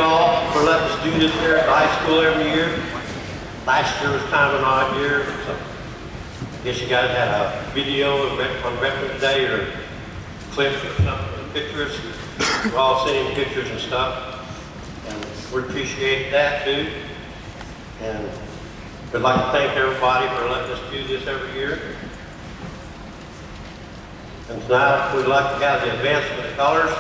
y'all for letting us do this here at the high school every year. Last year was kind of an odd year, so I guess you guys had a video on Veterans Day or clips or something, pictures. We're all sending pictures and stuff, and we appreciate that too. And we'd like to thank everybody for letting us do this every year. And tonight we'd like to have the advancement of colors.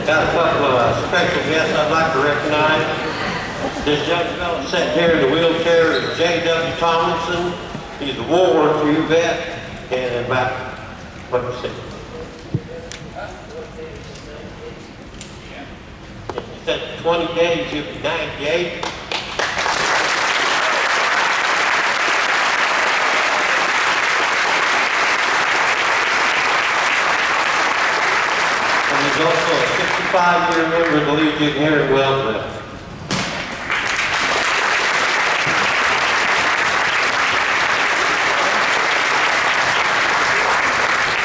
Got a couple of special guests I'd like to recognize. This young fellow sitting here in the wheelchair is J.W. Tomlinson. He's a World War II vet, and about, what was it? He said 20 days, he'll be 98. He's also a 65-year member of the Legion here in Wellsville.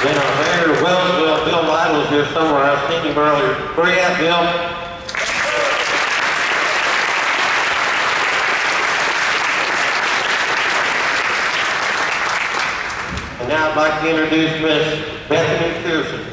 Then our mayor of Wellsville, Bill Lytle, is here somewhere. I was thinking earlier. Where you at, Bill? And now I'd like to introduce Miss Bethany Pearson.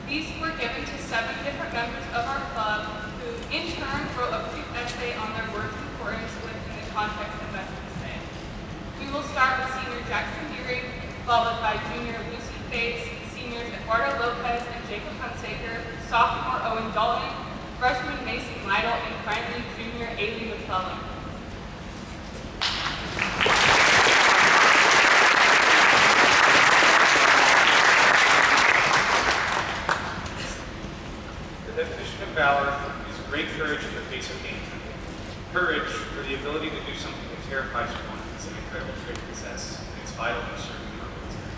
These were given to 7 different members of our club who in turn wrote a brief essay on their words of importance within the context of Veterans Day. We will start with senior Jackson Deering, followed by junior Lucy Face, seniors Eduardo Lopez and Jacob Hunsaker, sophomore Owen Dalton, freshman Mason Lytle, and finally junior Ailey McClellan. The definition of valor is great courage in the face of danger. Courage, or the ability to do something that terrifies one, is an incredible trait to possess, and it's vital to serve the military.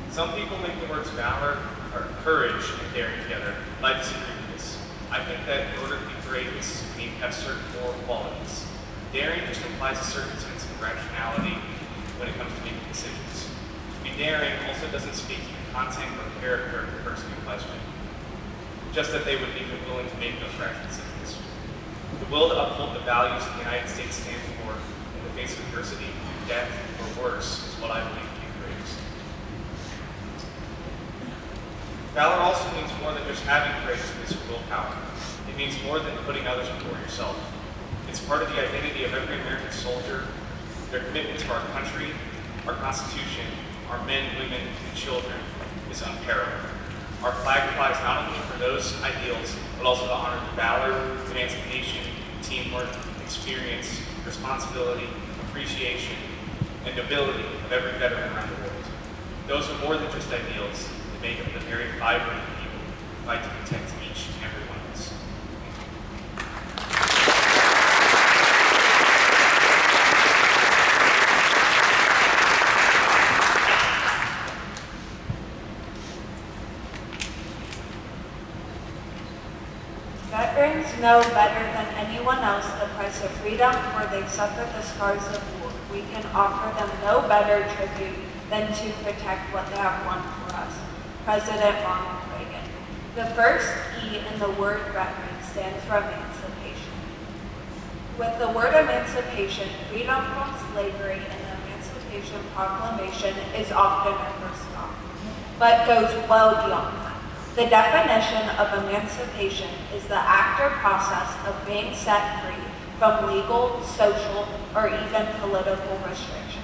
Some people make the words valor or courage and daring together, but I disagree with this. I think that in order to be courageous, you need to have certain moral qualities. Daring just implies a certain sense of rationality when it comes to making decisions. To be daring also doesn't speak to the content or character of the person in question, just that they would be willing to make those rash decisions. The will to uphold the values the United States stands for in the face of adversity, death, or worse, is what I believe to be courageous. Valor also means more than just having courageousness or willpower. It means more than putting others before yourself. It's part of the identity of every American soldier, their commitment to our country, our Constitution, our men, women, and children is unparalleled. Our flag flies not only for those ideals, but also to honor the valor, emancipation, teamwork, experience, responsibility, appreciation, and nobility of every veteran around the world. Those are more than just ideals. They make up the very fiber of the people who fight to protect each and every one of us. Veterans know better than anyone else the price of freedom, for they've suffered the scars of war. We can offer them no better tribute than to protect what they have won for us. President Ronald Reagan. The first E in the word veteran stands for emancipation. With the word emancipation, freedom from slavery and the Emancipation Proclamation is often our first thought, but goes well beyond that. The definition of emancipation is the act or process of being set free from legal, social, or even political restrictions.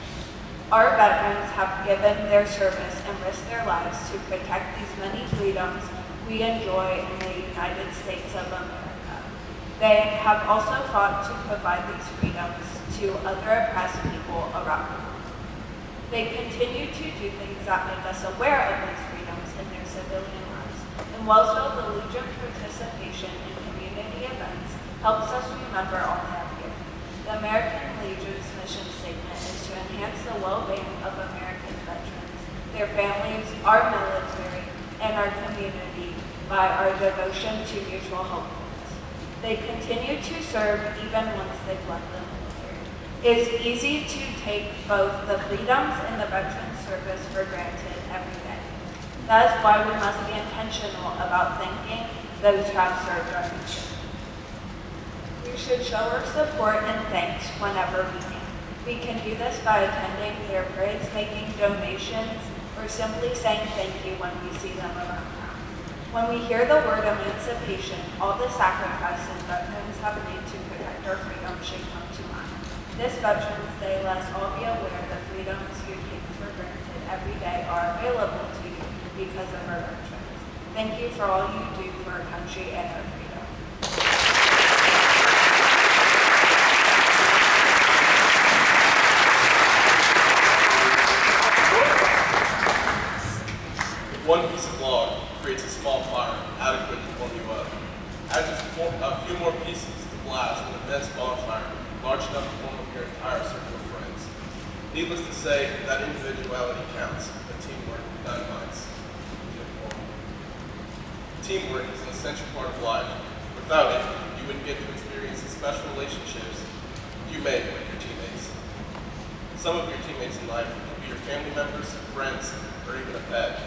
Our veterans have given their service and risked their lives to protect these many freedoms we enjoy in the United States of America. They have also fought to provide these freedoms to other oppressed people around the world. They continue to do things that make us aware of these freedoms in their civilian lives. In Wellsville, the Legion participation in community events helps us remember all they have given. The American Legion's mission statement is to enhance the well-being of American veterans, their families, our military, and our community by our devotion to mutual helpfulness. They continue to serve even once they've left the military. It is easy to take both the freedoms and the veteran service for granted every day. That is why we must be intentional about thanking those who have served our nation. We should show our support and thanks whenever we can. We can do this by attending their parades, making donations, or simply saying thank you when we see them around town. When we hear the word emancipation, all the sacrifices veterans have made to protect our freedom should come to mind. This Veterans Day, let's all be aware the freedoms you take for granted every day are available to you because of our veterans. Thank you for all you do for our country and our freedom. One piece of log creates a small fire adequate to warm you up. Add just a few more pieces to blast an immense bonfire large enough to warm up your entire circle of friends. Needless to say, that individuality counts, but teamwork dynamites. Teamwork is an essential part of life. Without it, you wouldn't get to experience the special relationships you make with your teammates. Some of your teammates in life could be your family members, friends, or even a pet.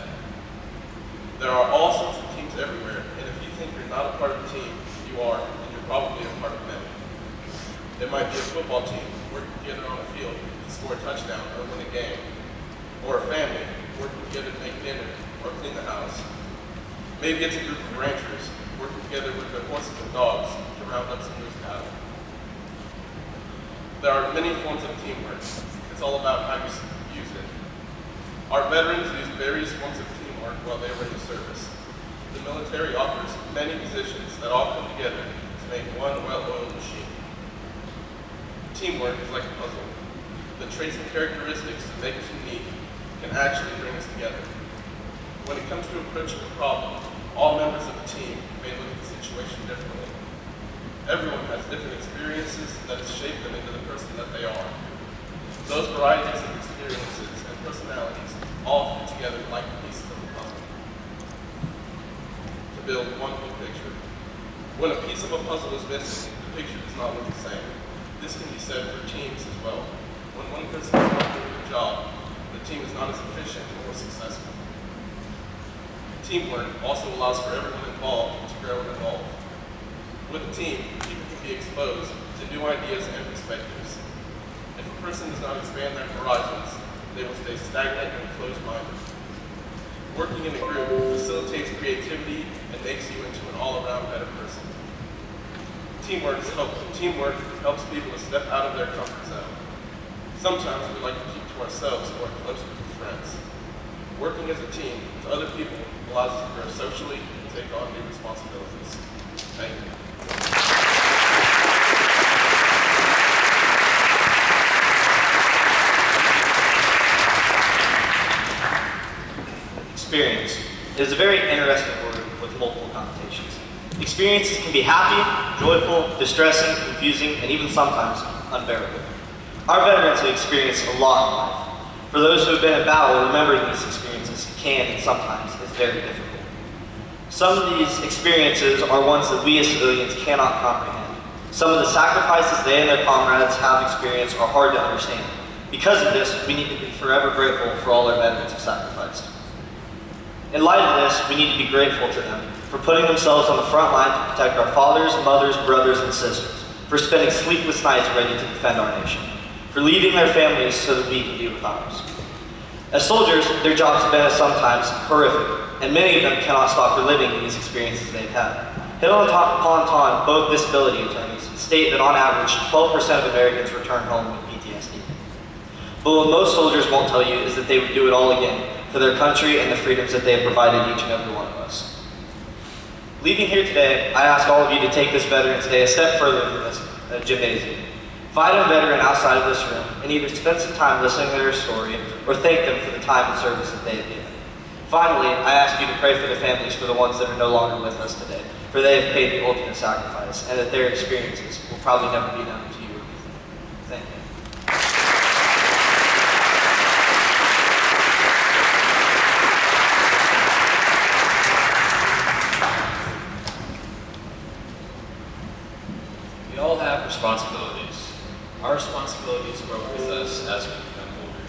There are all sorts of teams everywhere, and if you think you're not a part of a team, you are, and you're probably a part of many. It might be a football team working together on a field to score a touchdown or win a game, or a family working together to make dinner or clean the house. Maybe it's a group of ranchers working together with their horses and dogs to round up some moose cattle. There are many forms of teamwork. It's all about how you use it. Our veterans use various forms of teamwork while they were in the service. The military offers many positions that all come together to make one well-oiled machine. Teamwork is like a puzzle. The traits and characteristics that make us unique can actually bring us together. When it comes to approaching a problem, all members of the team may look Everyone has different experiences that has shaped them into the person that they are. Those varieties of experiences and personalities all fit together like pieces of a puzzle to build one full picture. When a piece of a puzzle is missing, the picture does not look the same. This can be said for teams as well. When one person is not doing their job, the team is not as efficient or successful. Teamwork also allows for everyone involved to grow and evolve. With a team, people can be exposed to new ideas and perspectives. If a person does not expand their horizons, they will stay stagnant and closed-minded. Working in a group facilitates creativity and makes you into an all-around better person. Teamwork helps people to step out of their comfort zone. Sometimes we like to keep to ourselves or closer with friends. Working as a team with other people allows us to grow socially and take on new responsibilities. Thank you. Experience is a very interesting word with multiple connotations. Experiences can be happy, joyful, distressing, confusing, and even sometimes unbearable. Our veterans have experienced a lot in life. For those who have been in battle, remembering these experiences can and sometimes is very difficult. Some of these experiences are ones that we as civilians cannot comprehend. Some of the sacrifices they and their comrades have experienced are hard to understand. Because of this, we need to be forever grateful for all our veterans have sacrificed. In light of this, we need to be grateful to them for putting themselves on the front line to protect our fathers, mothers, brothers, and sisters, for spending sleepless nights ready to defend our nation, for leaving their families so that we can be with ours. As soldiers, their jobs have been sometimes horrific, and many of them cannot stop reliving these experiences they've had. Hill and Ponton, both disability attorneys, state that on average, 12% of Americans return home with PTSD. But what most soldiers won't tell you is that they would do it all again for their country and the freedoms that they have provided each and every one of us. Leaving here today, I ask all of you to take this Veterans Day a step further than this gymnasium. Find a veteran outside of this room and either spend some time listening to their story or thank them for the time and service that they have given. Finally, I ask you to pray for the families for the ones that are no longer with us today, for they have paid the ultimate sacrifice, and that their experiences will probably never be known to you or me. Thank you. We all have responsibilities. Our responsibilities grow with us as we become older.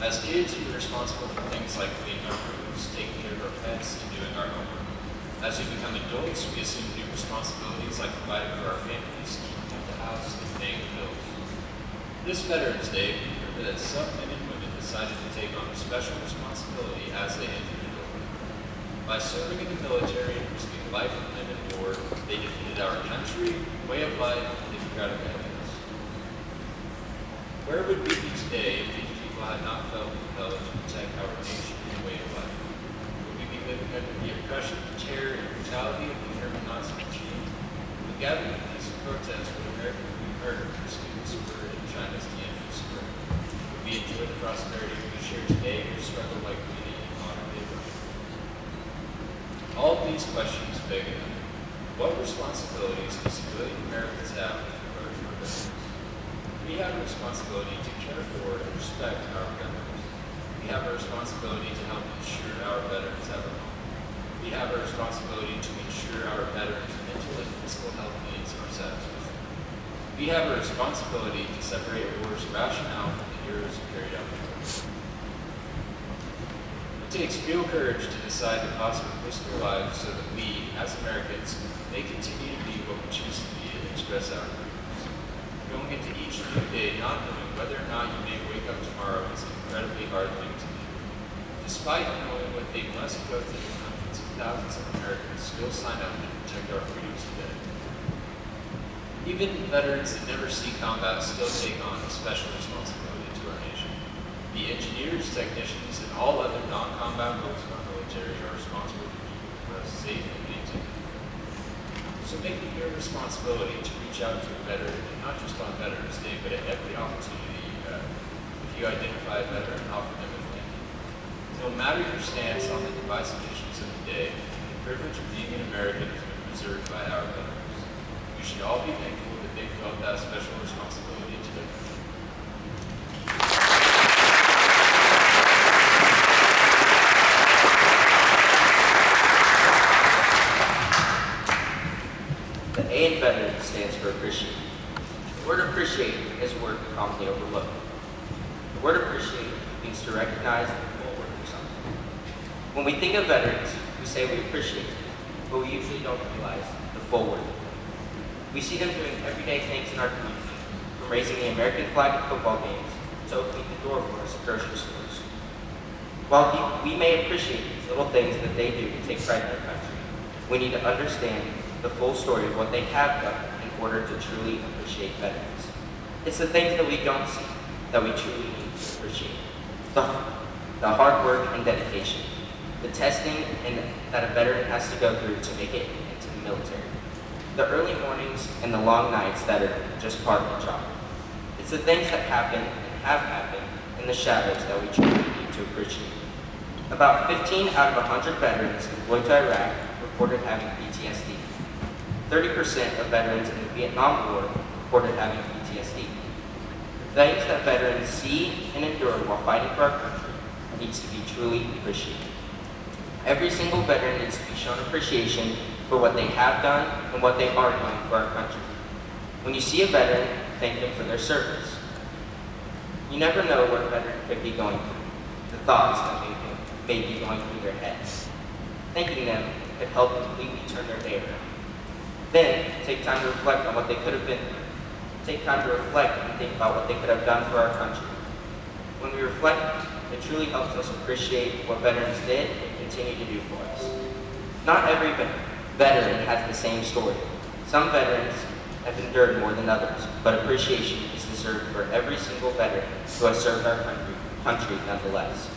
As kids, we are responsible for things like cleaning our rooms, taking care of our pets, and doing our homework. As we become adults, we assume new responsibilities like providing for our families, keeping up the house, and paying the bills. This Veterans Day, we remember that some men and women decided to take on a special responsibility as they entered adulthood. By serving in the military and risking life and limb in war, they defended our country, way of life, and democratic ethics. Where would we be today if these people had not felt compelled to protect our nation and way of life? Would we be living under the oppression, terror, and brutality of the German Nazi regime? We gathered in peaceful protest when American students were in China's Tiananmen Square. Would we enjoy the prosperity we share today or struggle like many in modern day Russia? All of these questions beg another. What responsibilities do civilian Americans have with regard to our veterans? We have a responsibility to care for and respect our veterans. We have a responsibility to help ensure our veterans have a home. We have a responsibility to ensure our veterans' mental and physical health needs are satisfied. We have a responsibility to separate war's rationale from the heroes who carried out the war. It takes real courage to decide the cost of risk their lives so that we, as Americans, may continue to be what we choose to be and express our freedoms. Going into each new day not knowing whether or not you may wake up tomorrow is an incredibly hard thing to do. Despite knowing what they must go through, hundreds of thousands of Americans still sign up to protect our freedoms today. Even veterans that never see combat still take on a special responsibility to our nation. The engineers, technicians, and all other non-combat roles in our military are responsible for keeping us safe and maintained. So make it your responsibility to reach out to a veteran, and not just on Veterans Day, but at every opportunity you have. If you identify a veteran, offer them a thank you. No matter your stance on the divisive issues of the day, the privilege of being an American has been preserved by our veterans. We should all be thankful that they felt that special responsibility today. The A in veteran stands for appreciate. The word appreciate is a word commonly overlooked. The word appreciate means to recognize the full worth of something. When we think of veterans, we say we appreciate them, but we usually don't realize the full worth. We see them doing everyday things in our community, from raising the American flag at football games to opening the door for us at grocery stores. While we may appreciate these little things that they do to take pride in their country, we need to understand the full story of what they have done in order to truly appreciate veterans. It's the things that we don't see that we truly need to appreciate. The hard work and dedication, the testing that a veteran has to go through to make it into the military, the early mornings and the long nights that are just part of the job. It's the things that happen and have happened in the shadows that we truly need to appreciate. About 15 out of 100 veterans deployed to Iraq reported having PTSD. 30% of veterans in the Vietnam War reported having PTSD. The things that veterans see and endure while fighting for our country needs to be truly appreciated. Every single veteran needs to be shown appreciation for what they have done and what they are doing for our country. When you see a veteran, thank them for their service. You never know what a veteran could be going through, the thoughts that may be going through their heads. Thanking them could help completely turn their day around. Then, take time to reflect on what they could have been through. Take time to reflect and think about what they could have done for our country. When we reflect, it truly helps us appreciate what veterans did and continue to do for us. Not every veteran has the same story. Some veterans have endured more than others, but appreciation is deserved for every single veteran who has served our country nonetheless.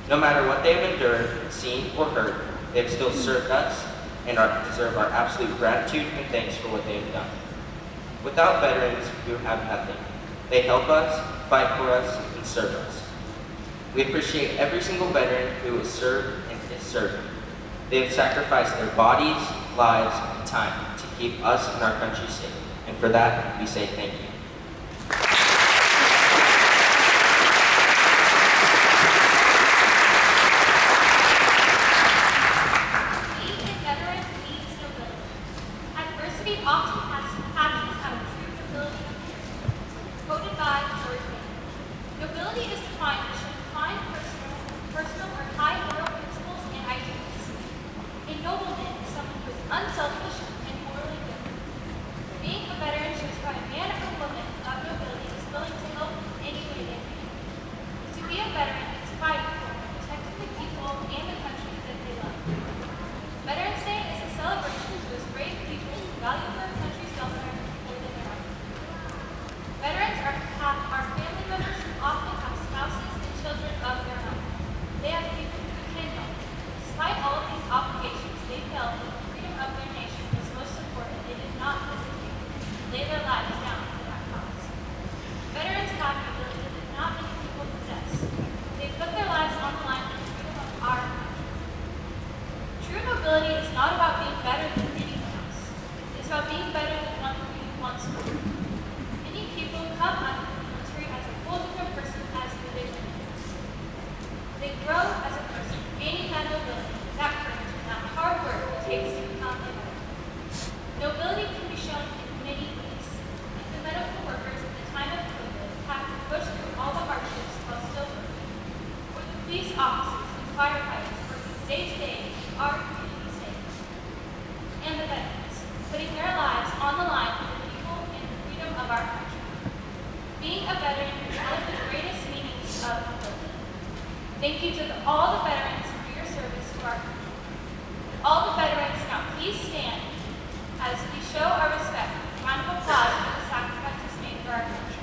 No matter what they have endured, seen, or heard, they have still served us and deserve our absolute gratitude and thanks for what they have done. Without veterans, we would have nothing. They help us, fight for us, and serve us. We appreciate every single veteran who has served and is serving. They have sacrificed their bodies, lives, and time to keep us and our country safe. And for that, we say thank you. Being a veteran means nobility. Adversity often patches our true nobility of character. Quoted by George Bailey. Nobility is defined as showing personal or high moral principles and ideals. A nobleman is someone who is unselfish and morally good. Being a veteran shows how a man or woman of nobility is willing to help in any way they can. To be a veteran is fighting for and protecting the people and the country that they love. Veterans Day is a celebration of those brave people who value their country's welfare more than their own. Veterans are family members who often have spouses and children of their own. They have people who can help. Despite all of these obligations, they felt that the freedom of their nation was most important. They did not hesitate to lay their lives down for that cause. Veterans have the ability that not many people possess. They put their lives on the line for the freedom of our country. True nobility is not about being better than anyone else. It's about being better than one who you once were. Many people come out of the military as a whole different person as who they were. They grow as a person, gaining that nobility, that courage, and that hard work it takes to become a veteran. Nobility can be shown in many ways. Like the medical workers at the time of COVID have to push through all the hardships while still working. Or the police officers and firefighters working day to day to keep our community safe. And the veterans, putting their lives on the line for the people and the freedom of our country. Being a veteran is one of the greatest meanings of nobility. Thank you to all the veterans for your service to our country. All the veterans, now please stand as we show our respect. A round of applause for the sacrifices made for our country.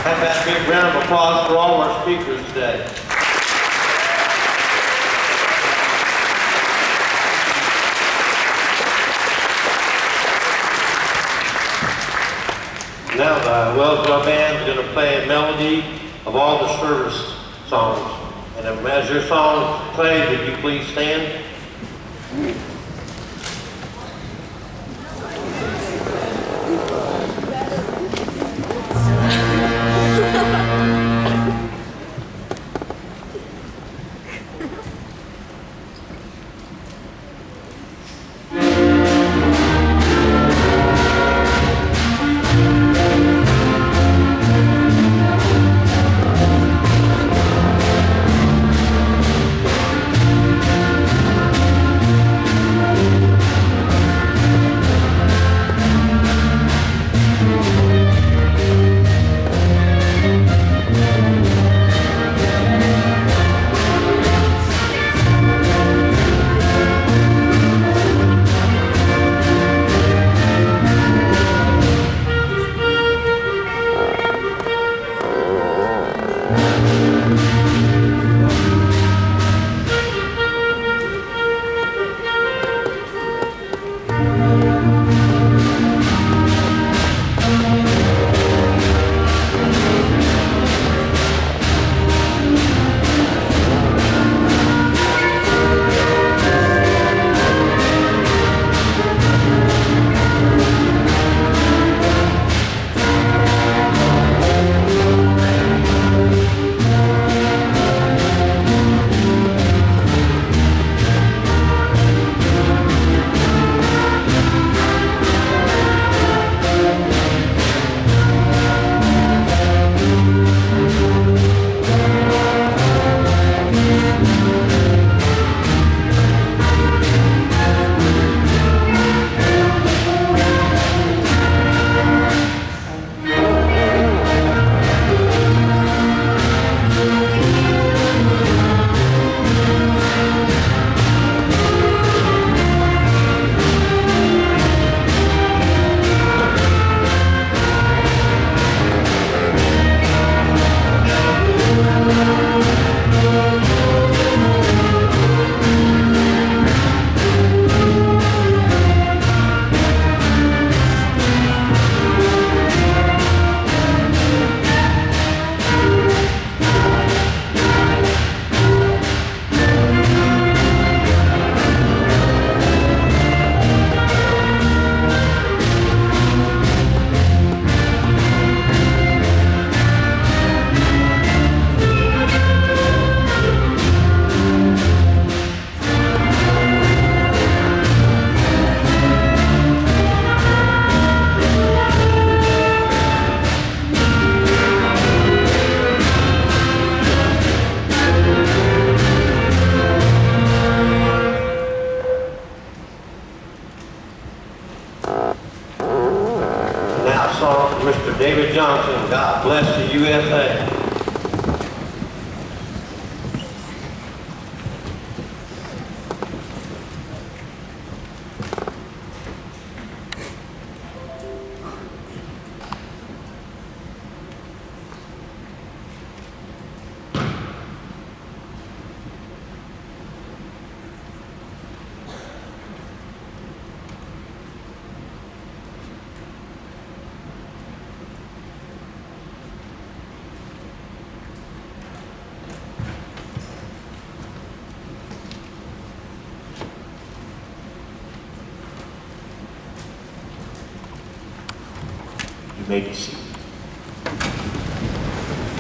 At that big round of applause for all our speakers today. Now the Wellsville band is going to play a melody of all the service songs. And as your song plays, would you please stand? Mr. David Johnson, God bless the USA. You may be seated.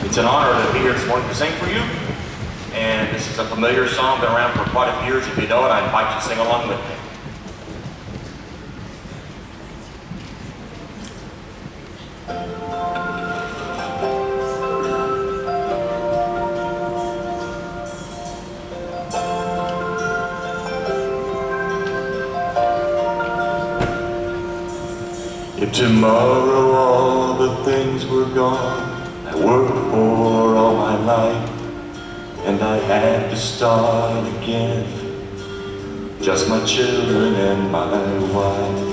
It's an honor to be here this morning to sing for you. And this is a familiar song, been around for quite a few years. If you know it, I invite you to sing along with me. If tomorrow all the things were gone I worked for all my life, and I had to start again, just my children and my wife.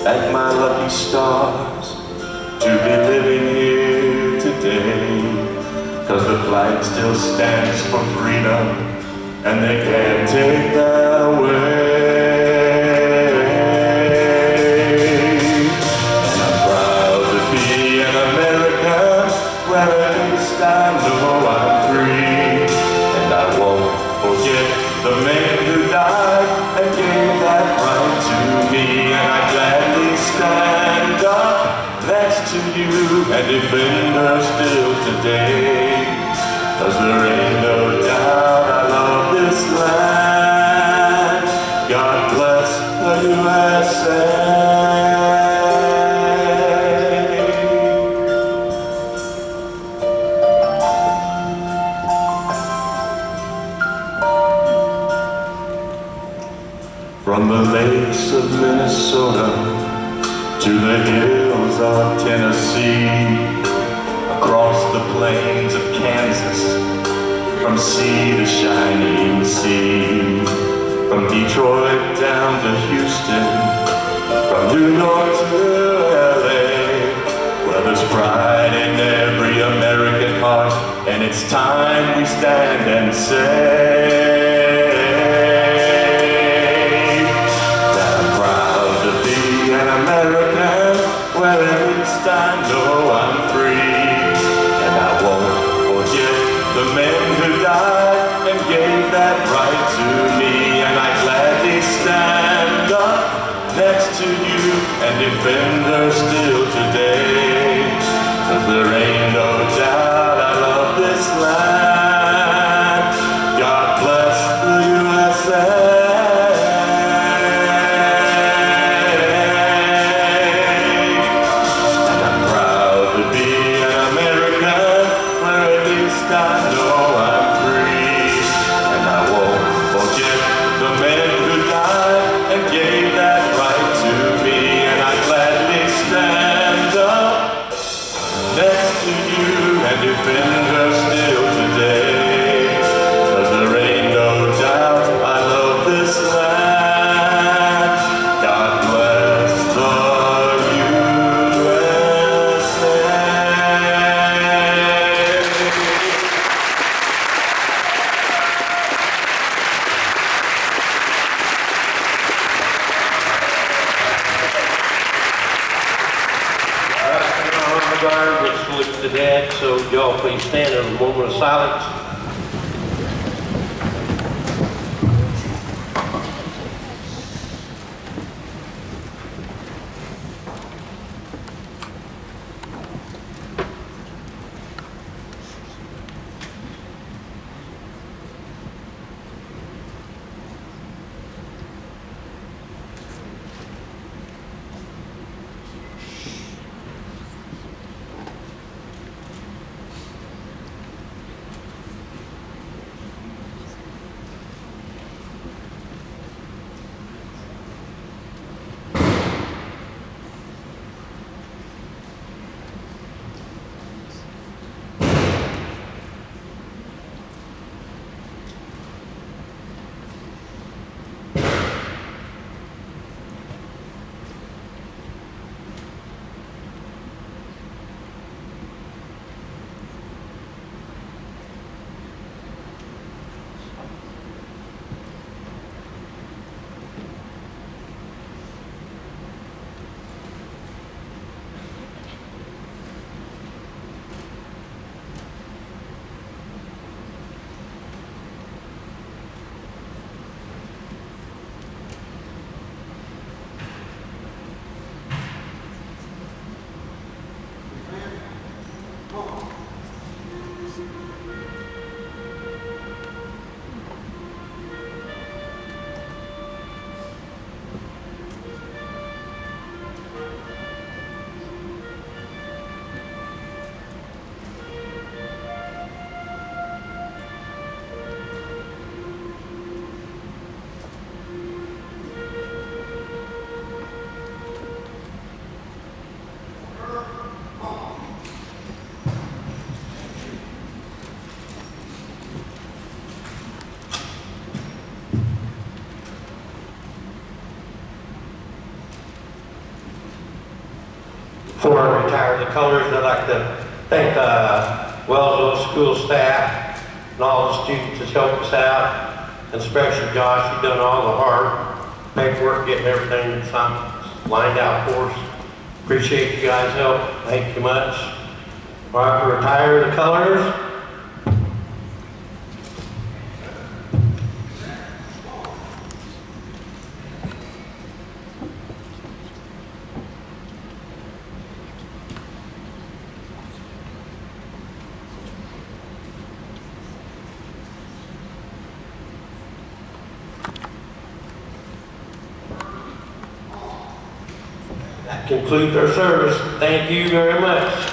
Thank my lucky stars to be living here today. flag still stands for freedom, and they can't take that away. And I'm proud to be an American, where at least I know I'm free. And I won't forget the men who died and gave that right to me. And I gladly stand up next to you and defend her still today. 'Cause there ain't no doubt I love this land. God bless the USA. From the lakes of Minnesota to the hills of Tennessee, across the plains of Kansas, from sea to shining sea, from Detroit down to Houston, from New York to LA, well, there's pride in every American heart, and it's time we stand and say that I'm proud to be an American, where at least I know I'm free. And I won't forget the men who died and gave that right to me. And I gladly stand up next to you and defend her still today. 'Cause there ain't no doubt I love this land. God bless the USA. Defend her still today, 'cause there ain't no doubt I love this land. God bless the USA. Let's salute the dad, so y'all please stand in a moment of silence. Before I retire the colors, I'd like to thank Wellsville school staff and all the students that helped us out, and especially Josh, he done all the hard paperwork, getting everything lined out for us. Appreciate you guys' help. Thank you much. All right, we retire the colors. That concludes our service. Thank you very much.